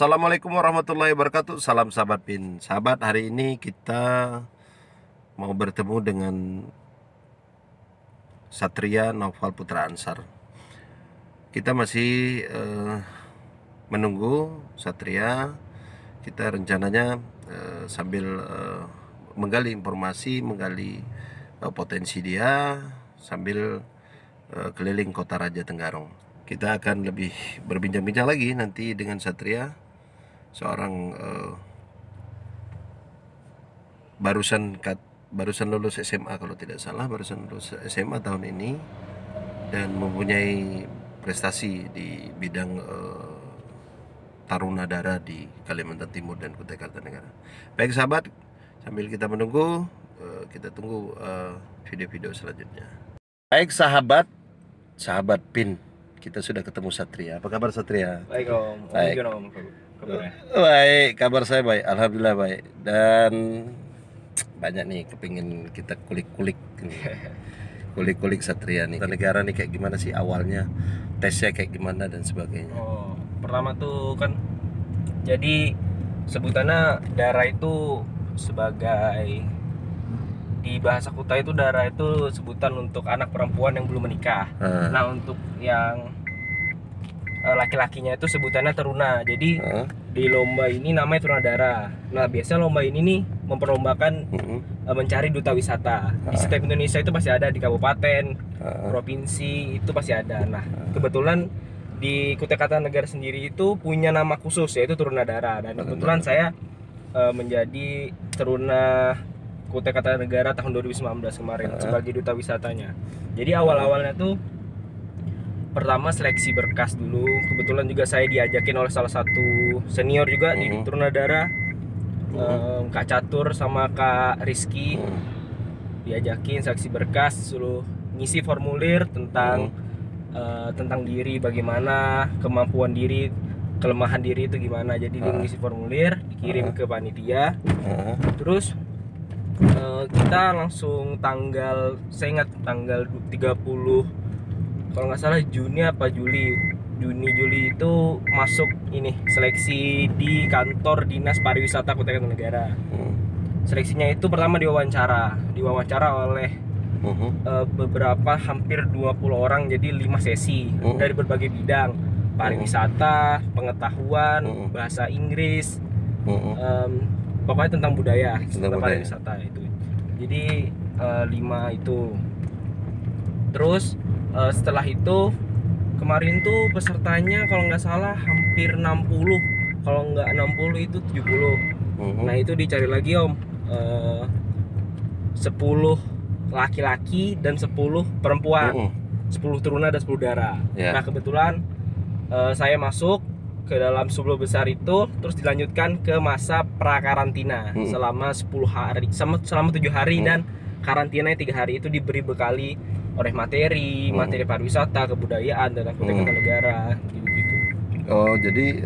Assalamualaikum warahmatullahi wabarakatuh. Salam sahabat PIN. Sahabat, hari ini kita mau bertemu dengan Satria Naufal Putra Ansar. Kita masih menunggu Satria. Kita rencananya sambil menggali informasi, menggali potensi dia sambil keliling Kota Raja Tenggarong. Kita akan lebih berbincang-bincang lagi nanti dengan Satria, seorang barusan lulus SMA kalau tidak salah, barusan lulus SMA tahun ini dan mempunyai prestasi di bidang taruna dara di Kalimantan Timur dan Kutai Kartanegara. Baik sahabat, sambil kita menunggu, kita tunggu video-video selanjutnya. Baik sahabat PIN, kita sudah ketemu Satria. Apa kabar Satria? Baik Om. Baik. Gimana Om kabarnya? Baik, kabar saya baik. Alhamdulillah baik. Dan banyak nih kepingin kita kulik-kulik Satria nih. Negara nih kayak gimana sih awalnya, tesnya kayak gimana dan sebagainya. Oh, pertama tuh kan jadi sebutannya dara itu sebagai, di bahasa Kutai itu dara itu sebutan untuk anak perempuan yang belum menikah. Nah, untuk yang laki-lakinya itu sebutannya teruna. Jadi di lomba ini namanya teruna dara. Nah, biasanya lomba ini nih memperlombakan mencari duta wisata. Di setiap Indonesia itu pasti ada, di kabupaten, provinsi itu pasti ada. Nah, kebetulan di Kutai Kartanegara sendiri itu punya nama khusus, yaitu teruna dara. Dan kebetulan saya menjadi teruna Kutai Kartanegara tahun 2019 kemarin sebagai duta wisatanya. Jadi awal-awalnya tuh pertama seleksi berkas dulu. Kebetulan juga saya diajakin oleh salah satu senior juga di teruna dara, Kak Catur sama Kak Rizky. Diajakin seleksi berkas, suruh ngisi formulir tentang diri, bagaimana kemampuan diri, kelemahan diri itu gimana. Jadi dia ngisi formulir, dikirim ke panitia. Terus kita langsung saya ingat tanggal 30 kalau nggak salah Juni Juli itu masuk ini seleksi di kantor Dinas Pariwisata Kutai Kartanegara. Seleksinya itu pertama diwawancara oleh beberapa, hampir 20 orang, jadi 5 sesi dari berbagai bidang: pariwisata, pengetahuan, bahasa Inggris, pokoknya tentang budaya, tentang pariwisata itu. Jadi 5 itu. Terus setelah itu kemarin tuh pesertanya kalau nggak salah hampir 60, kalau nggak 60 itu 70. Nah, itu dicari lagi Om, 10 laki-laki dan 10 perempuan, 10 teruna dan 10 dara. Nah, kebetulan saya masuk ke dalam 10 besar itu, terus dilanjutkan ke masa prakarantina selama 10 hari, selama 7 hari, dan karantina 3 hari itu diberi bekali oleh materi pariwisata, kebudayaan, dan Kutai Kartanegara gitu. Oh, jadi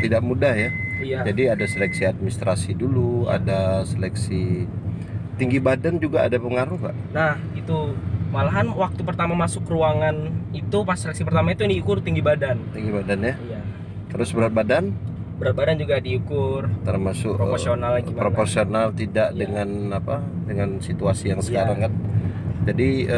tidak mudah ya? Iya. Jadi ada seleksi administrasi dulu, ada seleksi tinggi badan juga ada pengaruh Pak? Nah, itu malahan waktu pertama masuk ruangan itu, pas seleksi pertama itu diukur tinggi badan. Tinggi badan ya? Iya. Terus berat badan? Berat badan juga diukur, termasuk proporsional gimana? Proporsional tidak dengan dengan situasi yang sekarang kan. Jadi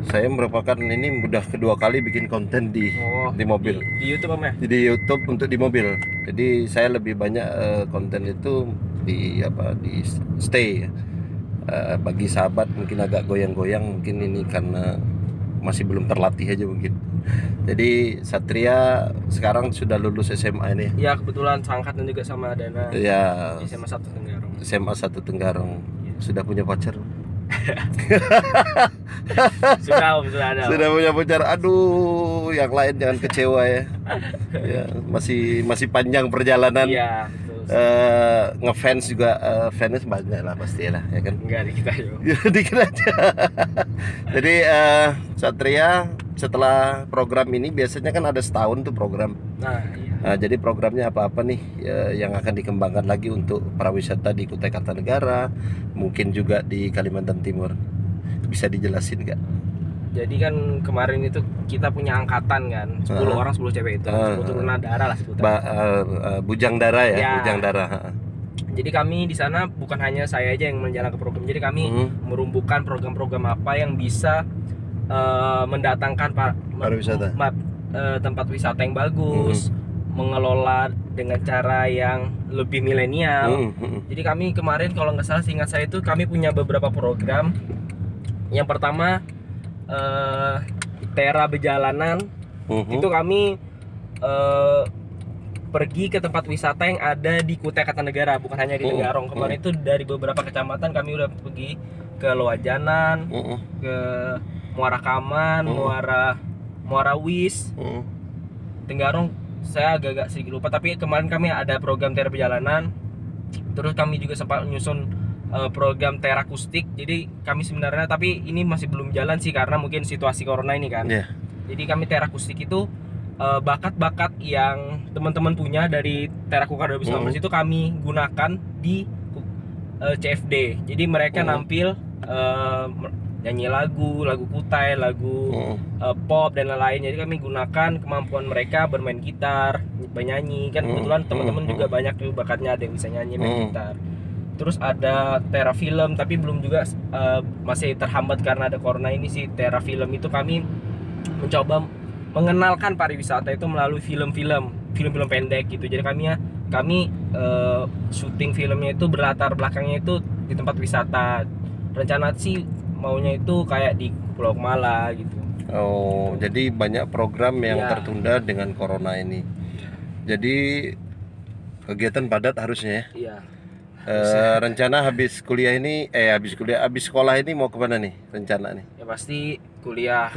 saya merupakan ini udah kedua kali bikin konten di mobil. Di YouTube Om ya? Di YouTube untuk di mobil. Jadi saya lebih banyak konten itu di stay. Bagi sahabat mungkin agak goyang-goyang, mungkin ini karena masih belum terlatih aja mungkin. Jadi Satria sekarang sudah lulus SMA ini. Ya, kebetulan seangkatan juga sama Dana. Ya. SMA 1 Tenggarong. SMA 1 Tenggarong. Ya. Sudah punya pacar? Sudah ada. Sudah punya pacar. Aduh, yang lain jangan kecewa ya. Ya, masih panjang perjalanan. Iya, betul. Ngefans juga, fans banyak lah pasti lah, ya kan? Enggak, dikit aja. Dikit aja. Jadi Satria setelah program ini biasanya kan ada setahun tuh program. Nah, iya. Nah, jadi programnya apa-apa nih yang akan dikembangkan lagi untuk pariwisata di Kutai Kartanegara, mungkin juga di Kalimantan Timur. Bisa dijelasin nggak? Jadi kan kemarin itu kita punya angkatan kan, 10 orang 10 cewek itu, 10 turunan darah lah sebutan. Bujang darah ya, Ya. bujang darah. Jadi kami di sana bukan hanya saya aja yang menjalankan program. Jadi kami merumbukan program-program apa yang bisa mendatangkan pariwisata, tempat wisata yang bagus, mengelola dengan cara yang lebih milenial. Jadi kami kemarin kalau nggak salah, seingat saya itu kami punya beberapa program. Yang pertama Tera Bejalanan. Itu kami pergi ke tempat wisata yang ada di Kutai Kartanegara, bukan hanya di Tenggarong. Kemarin itu dari beberapa kecamatan kami udah pergi ke Loajanan, ke Muara Kaman, Muara Wis, Tenggarong. Saya agak sedikit lupa, tapi kemarin kami ada program Tera Perjalanan. Terus kami juga sempat menyusun program terakustik. Jadi kami sebenarnya, tapi ini masih belum jalan sih karena mungkin situasi corona ini kan. Jadi kami terakustik itu bakat-bakat yang teman-teman punya dari Terakukar 2019 itu kami gunakan di CFD. Jadi mereka nampil nyanyi lagu Kutai, lagu pop dan lain-lain. Jadi kami gunakan kemampuan mereka bermain gitar, bernyanyi. Kan kebetulan teman-teman juga banyak tuh bakatnya, ada yang bisa nyanyi, main gitar. Terus ada Tera Film, tapi belum juga, masih terhambat karena ada corona ini sih. Tera Film itu kami mencoba mengenalkan pariwisata itu melalui film-film pendek gitu. Jadi kami syuting filmnya itu berlatar belakangnya itu di tempat wisata. Rencana sih maunya itu kayak di Pulau Kemala gitu. Oh, jadi banyak program yang tertunda dengan corona ini. Jadi kegiatan padat harusnya ya. Iya. Rencana habis sekolah ini mau kemana nih rencana nih? Ya pasti kuliah.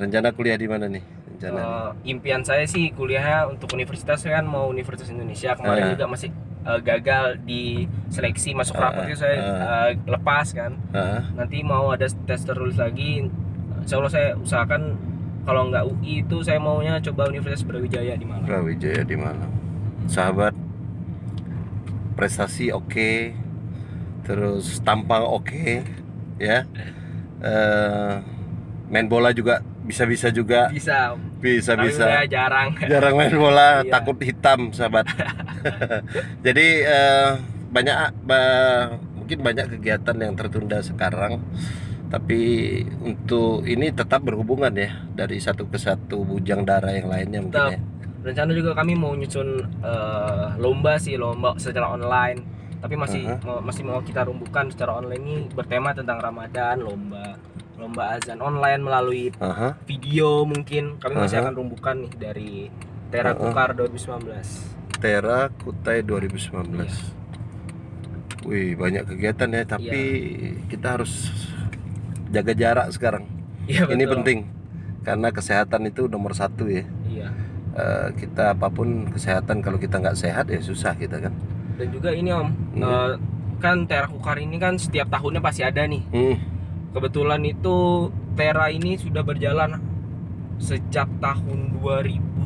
Rencana kuliah di mana nih? Impian saya sih kuliahnya untuk universitas, kan mau Universitas Indonesia. Kemarin juga masih gagal di seleksi masuk rapat itu saya lepas kan. Nanti mau ada tes tertulis lagi. Insya Allah saya usahakan kalau nggak UI itu saya maunya coba Universitas Brawijaya di Malang. Sahabat, prestasi oke, terus tampang oke, ya. Main bola juga bisa juga. Bisa. Jarang main bola, takut hitam, sahabat. Jadi mungkin banyak kegiatan yang tertunda sekarang, tapi untuk ini tetap berhubungan ya dari satu ke satu bujang darah yang lainnya mungkin ya. Rencana juga kami mau nyusun lomba secara online, tapi masih mau kita rumbukan secara online ini bertema tentang Ramadan, lomba azan online melalui video. Mungkin kami masih akan rumbukan nih dari Terakukar 2019. Tera Kutai 2019. Wih, banyak kegiatan ya, tapi kita harus jaga jarak sekarang. Ini penting karena kesehatan itu nomor satu ya. Kita apapun kesehatan, kalau kita nggak sehat ya susah kita kan. Dan juga ini Om, kan Terakukar ini kan setiap tahunnya pasti ada nih. Kebetulan itu Tera ini sudah berjalan sejak tahun 2009.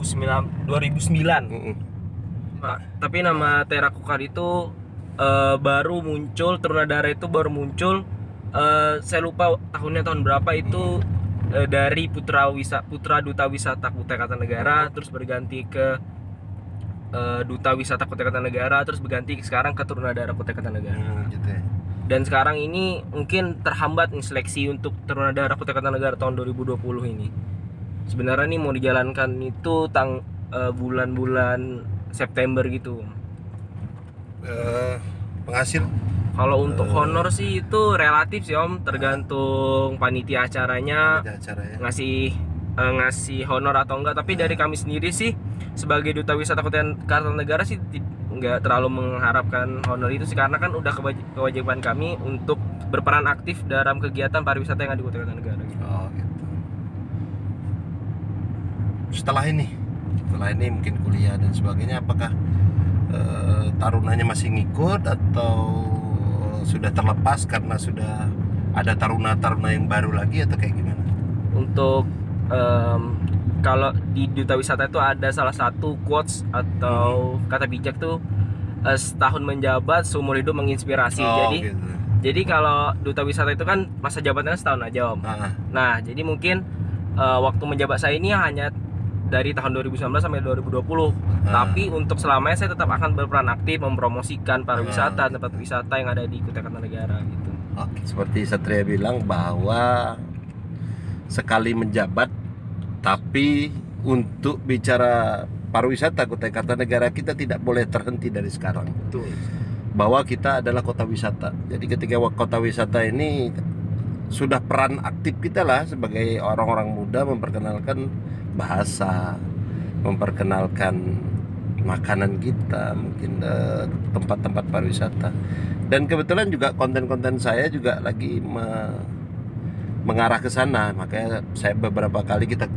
Tapi nama Terakukar itu baru muncul, Trunadara itu baru muncul, saya lupa tahun berapa itu, dari Putra Duta Wisata Kutai Kartanegara, terus berganti ke Duta Wisata Kutai Kartanegara, terus berganti sekarang ke Trunadara Kutai Kartanegara. Gitu ya. Dan sekarang ini mungkin terhambat nih seleksi untuk Trunadara Kutai Kartanegara tahun 2020 ini. Sebenarnya nih mau dijalankan itu bulan-bulan September gitu. Penghasil? Kalau untuk honor sih itu relatif sih Om, tergantung panitia acaranya ngasih honor atau enggak. Tapi dari kami sendiri sih sebagai Duta Wisata Kutai Kartanegara sih nggak terlalu mengharapkan honor itu sih, karena kan udah kewajiban kami untuk berperan aktif dalam kegiatan pariwisata yang ada di Kutai Kartanegara gitu. Gitu. Setelah ini mungkin kuliah dan sebagainya, apakah tarunanya masih ngikut atau sudah terlepas karena sudah ada taruna yang baru lagi, atau kayak gimana? Untuk kalau di Duta Wisata itu ada salah satu quotes atau kata bijak tuh, setahun menjabat seumur hidup menginspirasi. Jadi gitu. Jadi kalau duta wisata itu kan masa jabatannya setahun aja Om. Ah, Nah, jadi mungkin waktu menjabat saya ini hanya dari tahun 2019 sampai 2020. Tapi untuk selamanya saya tetap akan berperan aktif mempromosikan pariwisata, tempat wisata yang ada di Kutai Kartanegara gitu. oke. Seperti Satria bilang bahwa sekali menjabat, tapi untuk bicara pariwisata Kutai Kartanegara kita tidak boleh terhenti dari sekarang. Betul. Bahwa kita adalah kota wisata. Jadi ketika kota wisata ini sudah peran aktif kita lah sebagai orang-orang muda memperkenalkan bahasa, memperkenalkan makanan kita, mungkin tempat-tempat pariwisata. Dan kebetulan juga konten-konten saya juga lagi mengarah ke sana. Makanya saya beberapa kali kita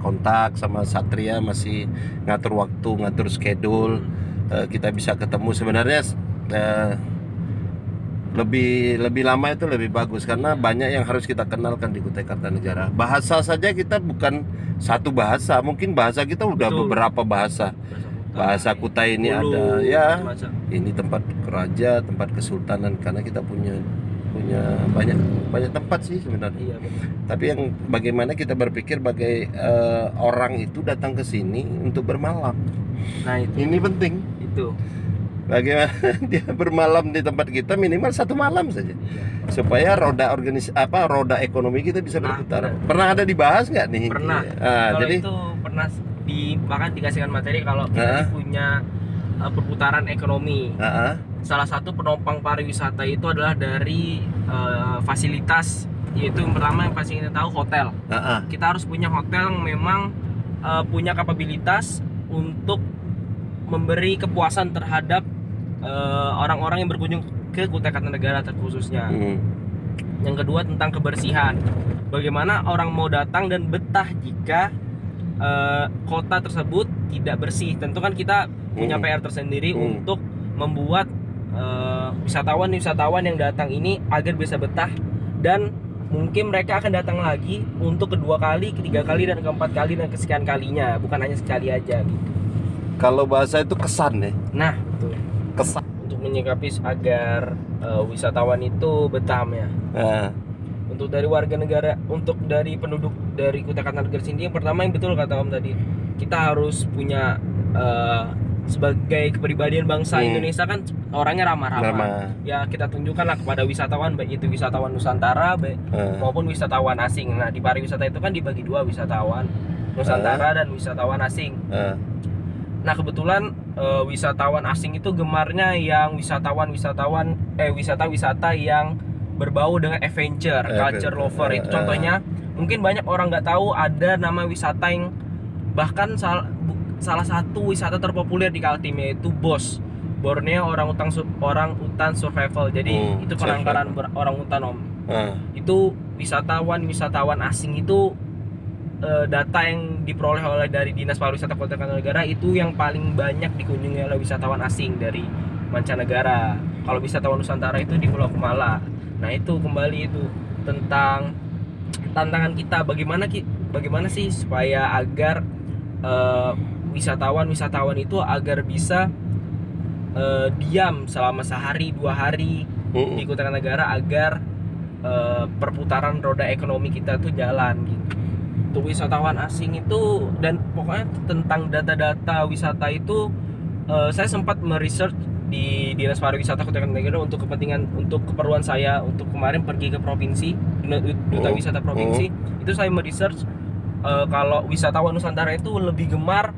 kontak sama Satria, masih ngatur waktu, ngatur schedule, kita bisa ketemu. Sebenarnya lebih lama itu lebih bagus karena banyak yang harus kita kenalkan di Kutai Kartanegara. Bahasa saja kita bukan satu bahasa, mungkin bahasa kita udah Betul. beberapa bahasa. Bahasa Kutai ini Hulu, ada ya, macam-macam. ini tempat raja, tempat kesultanan, karena kita punya banyak tempat sih sebenarnya. Iya, betul. Tapi yang bagaimana kita berpikir bagai orang itu datang ke sini untuk bermalam. Nah, itu. Ini penting. Itu. Bagaimana dia bermalam di tempat kita minimal 1 malam saja, supaya roda ekonomi kita bisa Nah, berputar. benar. Pernah ada dibahas nggak nih? Pernah. Ah, Kalau jadi itu pernah bahkan dikasihkan materi kalau kita punya perputaran ekonomi. Salah satu penopang pariwisata itu adalah dari fasilitas, yaitu yang pertama yang pasti kita tahu hotel. Kita harus punya hotel yang memang punya kapabilitas untuk memberi kepuasan terhadap orang-orang yang berkunjung ke Kutai Kartanegara terkhususnya. Yang kedua tentang kebersihan. Bagaimana orang mau datang dan betah jika kota tersebut tidak bersih. Tentu kan kita punya PR tersendiri untuk membuat wisatawan yang datang ini agar bisa betah, dan mungkin mereka akan datang lagi untuk kedua kali, ketiga kali, dan keempat kali, dan kesekian kalinya, bukan hanya sekali aja gitu. kalau bahasa itu kesan ya, Nah, betul. kesan. Untuk menyikapi agar wisatawan itu betah ya. Untuk dari warga negara, untuk dari penduduk dari Kutai Kartanegara sendiri, yang pertama yang betul kata Om tadi, kita harus punya sebagai kepribadian bangsa Indonesia kan orangnya ramah-ramah. Ya kita tunjukkanlah kepada wisatawan, baik itu wisatawan Nusantara maupun wisatawan asing. Nah, di pariwisata itu kan dibagi dua, wisatawan Nusantara dan wisatawan asing. Nah, kebetulan wisatawan asing itu gemarnya yang wisata-wisata yang berbau dengan adventure, culture lover. Itu contohnya, mungkin banyak orang nggak tahu ada nama wisata yang bahkan salah satu wisata terpopuler di Kaltim, yaitu BOS, Borneo Orangutan Survival. Jadi itu penangkaran orangutan Om. Itu wisatawan asing itu data yang diperoleh oleh dari Dinas Pariwisata Kota Kartanegara itu yang paling banyak dikunjungi oleh wisatawan asing dari mancanegara. Kalau wisatawan Nusantara itu di Pulau Kumala. Nah, itu kembali itu tentang tantangan kita, bagaimana sih supaya agar wisatawan itu agar bisa diam selama sehari 2 hari di Kutai Kartanegara, agar perputaran roda ekonomi kita tuh jalan gitu. Untuk wisatawan asing itu, dan pokoknya tentang data-data wisata itu saya sempat meresearch di Dinas Pariwisata Kota Kartanegara untuk keperluan saya, untuk kemarin pergi ke provinsi, duta wisata provinsi. Itu saya meresearch kalau wisatawan Nusantara itu lebih gemar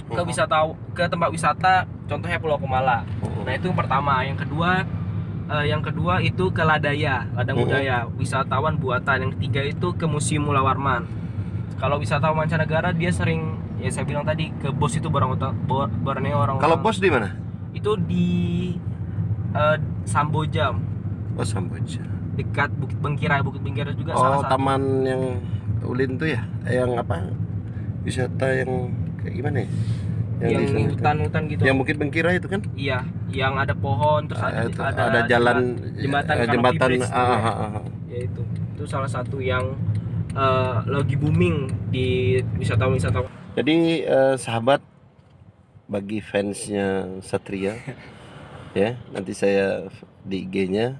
ke tempat wisata, contohnya Pulau Kumala. Nah, itu yang pertama. Yang kedua itu ke ladang budaya, wisatawan buatan. Yang ketiga itu ke Museum Mula Warman. Kalau wisatawan mancanegara dia sering, ya saya bilang tadi, ke BOS itu Borneo Orangutan. Kalau BOS di mana? Itu di Samboja. Oh, Samboja. Dekat Bukit Bengkira juga salah satu. Taman yang Ulin tuh ya, yang apa? Wisata yang kayak gimana ya? Yang hutan-hutan gitu. Yang Bukit Bengkira itu kan? Iya, yang ada pohon, terus ada jalan jembatan. Ya itu salah satu yang lagi booming di wisatawan. Jadi sahabat, bagi fansnya Satria ya, nanti saya di IG-nya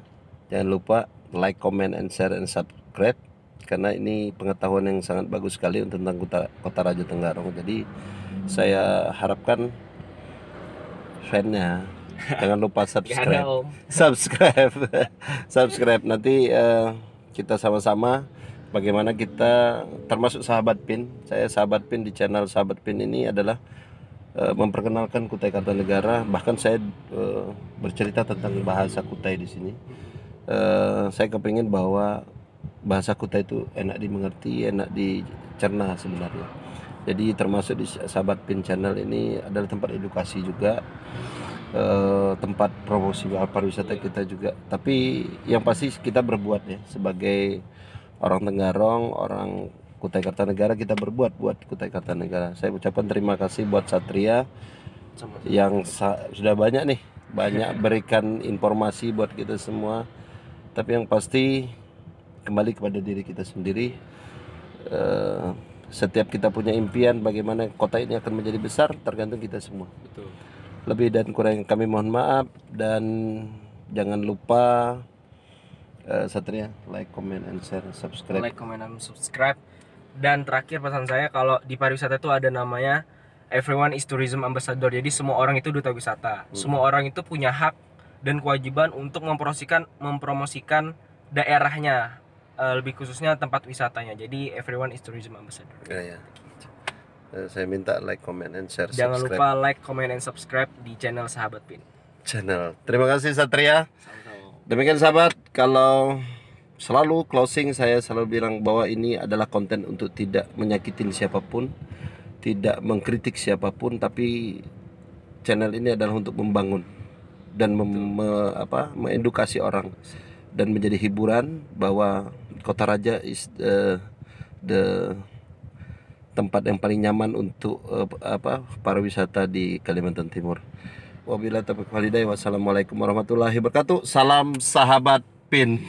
Jangan lupa like, comment, and share, and subscribe, karena ini pengetahuan yang sangat bagus sekali tentang kota Raja Tenggarong. Jadi saya harapkan fan-nya jangan lupa Gak ada om. subscribe. Nanti kita sama-sama bagaimana kita termasuk sahabat PIN. Saya sahabat PIN di channel sahabat PIN ini adalah memperkenalkan Kutai Kartanegara. Bahkan saya bercerita tentang bahasa Kutai di sini. Saya kepingin bahwa bahasa Kutai itu enak dimengerti, enak dicerna sebenarnya. Jadi termasuk di sahabat PIN channel ini adalah tempat edukasi juga, tempat promosi pariwisata kita juga. Tapi yang pasti kita berbuat ya, sebagai orang Tenggarong, orang Kutai Kartanegara, kita berbuat buat Kutai Kartanegara. Saya ucapkan terima kasih buat Satria yang sudah banyak berikan informasi buat kita semua. Tapi yang pasti kembali kepada diri kita sendiri. Setiap kita punya impian bagaimana kota ini akan menjadi besar, tergantung kita semua. Betul. Lebih dan kurang kami mohon maaf, dan jangan lupa Satria, like, comment, and share, subscribe. Like, comment, and subscribe. Dan terakhir pesan saya, kalau di pariwisata itu ada namanya everyone is tourism ambassador. Jadi semua orang itu duta wisata. Semua orang itu punya hak dan kewajiban untuk mempromosikan daerahnya, lebih khususnya tempat wisatanya. Jadi everyone is tourism ambassador. Ya. Saya minta like, comment, and share, Jangan subscribe. lupa like, comment, and subscribe di channel Sahabat PIN. Terima kasih Satria. Sama-sama. Demikian sahabat, kalau selalu closing saya selalu bilang bahwa ini adalah konten untuk tidak menyakitin siapapun, tidak mengkritik siapapun, tapi channel ini adalah untuk membangun dan mengedukasi orang dan menjadi hiburan bahwa Kota Raja is the tempat yang paling nyaman untuk pariwisata di Kalimantan Timur. Wabillahi taufiq wal hidayah. Wassalamualaikum warahmatullahi wabarakatuh. Salam sahabat PIN.